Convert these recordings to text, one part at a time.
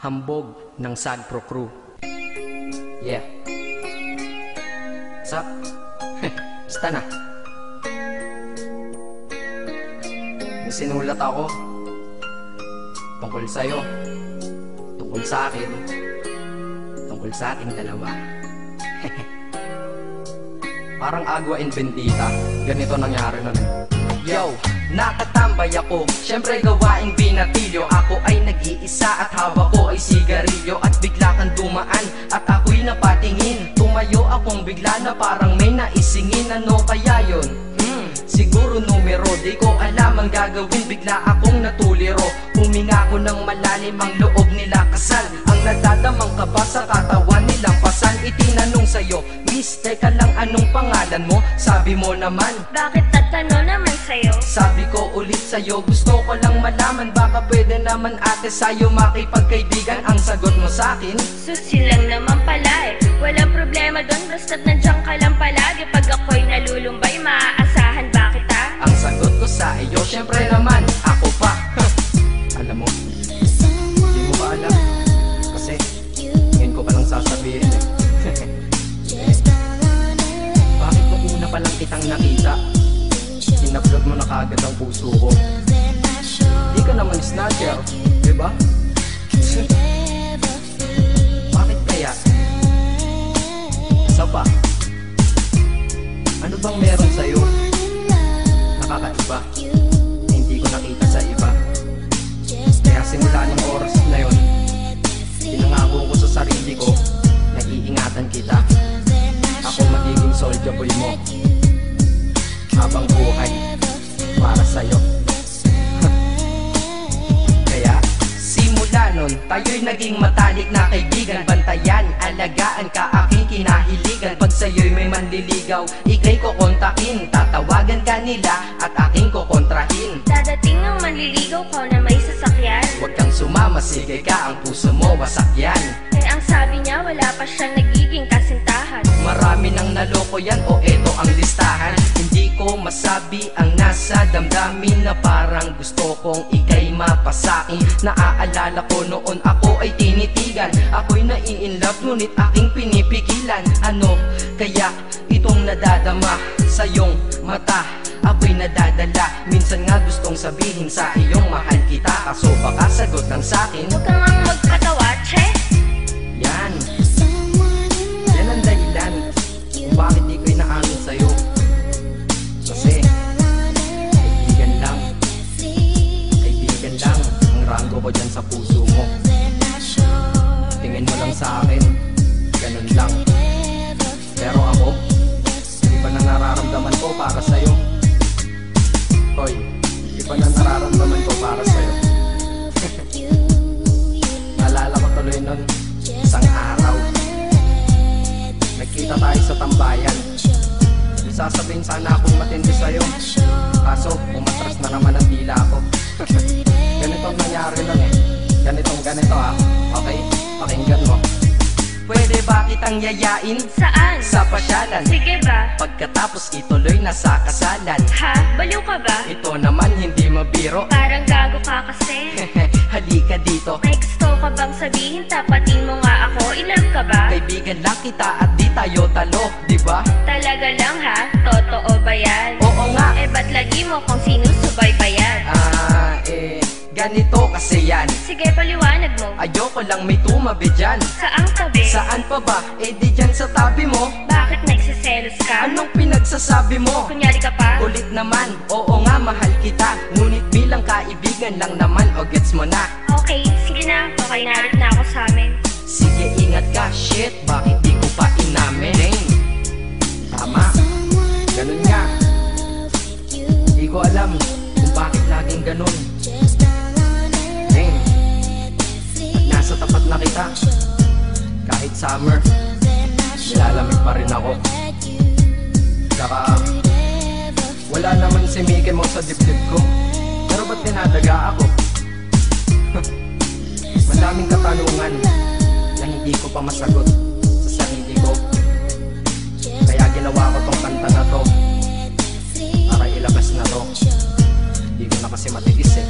Hambog ng Sagpro Crew. Yeah. What's up? Basta na. May sinulat ako tungkol sa'yo, tungkol sa akin, tungkol sa ating dalawa. Parang agwa and bendita, ganito nangyari nun. Yo, nakatambay ako, syempre gawaing binatilyo. Ako ay nag-iisa at hawak ko ay sigarilyo. At bigla kang dumaan at ako'y napatingin. Tumayo akong bigla na parang may naisingin. Ano kaya yun? Siguro numero, di ko alam ang gagawin. Bigla akong natuliro, huminga ko ng malalim, ang loob nila kasal. Ang nadadamang ka ba sa katawan nilang pasan? Itinanong sa'yo, miss, teka lang, anong pangalan mo? Sabi mo naman, bakit tatanong naman sa'yo? sabi ko ulit sa'yo, gusto ko lang malaman, baka pwede naman ate sa'yo makipagkaibigan. Ang sagot mo sa'kin, Susi lang naman pala eh. Walang problema doon, basta't nandiyan ka lang palagi. Pag ako'y nalulumbay, maaasahan ba kita? ang sagot ko sa iyo, syempre naman, ako pa. Alam mo, hindi mo ba alam? Kasi, ngayon ko palang sasabihin eh. Bakit mo una palang kitang nakita? In-upload mo na kaagad ang puso ko. Di ka naman snatcher, diba? Bakit kaya? Isa pa, ano bang meron sa'yo? Nakakaiba, hindi ko nakita sa iba. Kaya simula ng oras na yun, pinangako ko sa sarili ko na iingatan kita. Ako magiging soldier boy mo habang buhay para sa'yo. Kaya simula nun, tayo'y naging matalik na kaibigan. Bantayan, alagaan ka, aking kinahiligan. Pag sa'yo'y may manliligaw, ika'y kukontakin. Tatawagan ka nila at aking kukontrahin. Dadating ang manliligaw ko na may sasakyan. Huwag kang sumama, sige ka, ang puso mo wasakyan. Eh ang sabi niya, wala pa siyang nagiging kasintahan. Marami nang naloko yan, o eto ang listahan. Hindi ko masabi ang nasa damdamin, na parang gusto kong ika'y mapasakin. Naaalala ko noon ako ay tinitigan, ako'y nai-inlove ngunit aking pinipigilan. Ano kaya itong nadadama sa iyong mata? Ako'y nadadala, minsan nga gustong sabihin sa iyong mahal kita, kaso baka sagot lang sa'kin, Huwag kang ang magpatawa, che. yan ang dahilan kung bakit di ko inaamin sa'yo. Kasi kaibigan lang ang rango ko dyan sa puso mo. Tingin mo lang sa akin, ganun lang. Pero ako, iba na nararamdaman ko para sa'yo. Hoy, iba na nararamdaman ko para sa'yo. Naalala ko tuloy nun, isang araw nagkita tayo sa tambayan. Sasabihin sana akong matindi sa'yo, kaso umatras na naman ang dila ko. Ganitong nangyari lang eh. Ganito ah. Okay, pakinggan mo. Pwede ba kitang yayain Saan? sa pasyalan? Sige ba? Pagkatapos ituloy na sa kasalan. Ha? Baliw ka ba? Ito naman hindi mabiro. Parang gago ka kasi. Halika dito, May gusto ka bang sabihin? Tapatin mo nga ako. I-love ka ba? kaibigan lang kita at di tayo talo, diba? Talaga lang ha? Totoo ba yan? Oo nga. Eh ba't lagi mo kung sinusubaybayan? Ganito kasi yan. Sige, paliwanag mo. Ayoko lang may tumabi dyan. Saang tabi? Saan pa ba? Eh di dyan sa tabi mo. Bakit nagsiselos ka? Anong pinagsasabi mo? Kunyari ka pa? Ulit naman, oo nga mahal kita, ngunit bilang kaibigan lang naman, o gets mo na. Okay, sige na. Okay, narit na ako sa amin. Sige ingat ka, shit, bakit di ko pa inamin? Dang. Tama, ganun nga. Di ko alam kung bakit laging ganun. Dang. At nasa tapat na kita, kahit summer, nilalamig pa rin ako. Saka wala naman si Mickey Mouse sa dibdib ko, pero ba't dinadaga ako? Madaming katanungan na hindi ko pa masagot sa sarili ko. Kaya ginawa ko tong kanta na to para ilabas na to. Hindi ko na kasi matitis eh.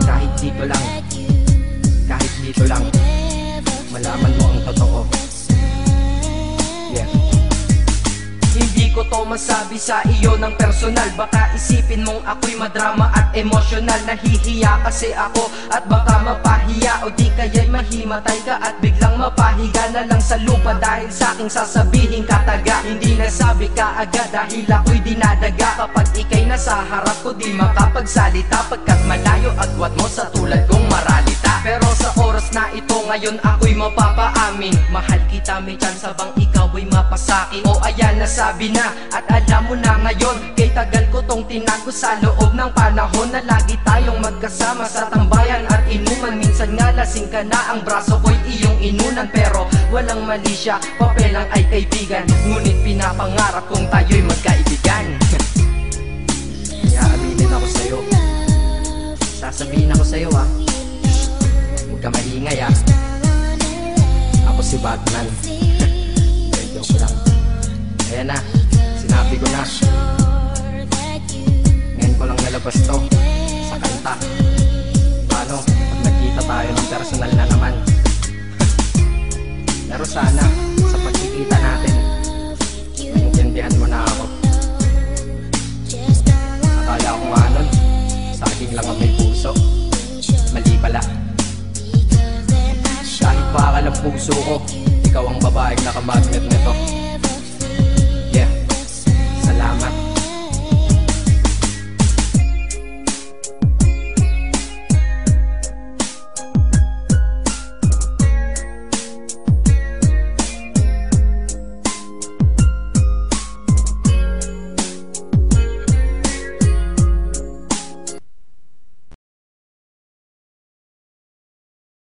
Kahit dito lang, kahit dito lang malaman mo ang totoo. Yeah. Hindi ko to masabi sa iyo ng personal, baka isipin mong ako'y madrama at emosyonal. Nahihiya kasi ako at baka mapahiya, o di kaya'y mahimatay ka at biglang mapahiga na lang sa lupa dahil sa aking sasabihin kataga. Hindi nasabi ka agad dahil ako'y dinadaga. Kapag ika'y nasa harap ko di makapagsalita, pagkat malayo agwat mo sa tulad kong maralita. Pero sa oras na ito ngayon ako'y mapapaamin, mahal kita, may chance bang ikaw ay mapasaki? O ayan, nasabi na at alam mo na ngayon, kay tagal ko tong tinago sa loob ng panahon na lagi tayong magkasama sa tambayan at inuman. Minsan nga lasing ka na, ang braso ko'y iyong inunan, pero walang mali siya, papelang ay kaibigan, ngunit pinapangarap kong tayo'y magkaibigan. Kaya aminin ako sa'yo, sasabihin ako sa'yo ha, huwag ka maingay ha. Ako si Batman. Joke lang. Ayan na, sinabi ko na. Ngayon ko lang nalabas to sa kanta. Paano pag nagkita tayo ng personal na naman? Pero sana sa pagkikita natin maintindihan mo na ako. Akala ko nga nun sa akin lang ang may puso, mali pala. Kahit bakal ang puso ko, ikaw ang babaeng nakamagnet nito.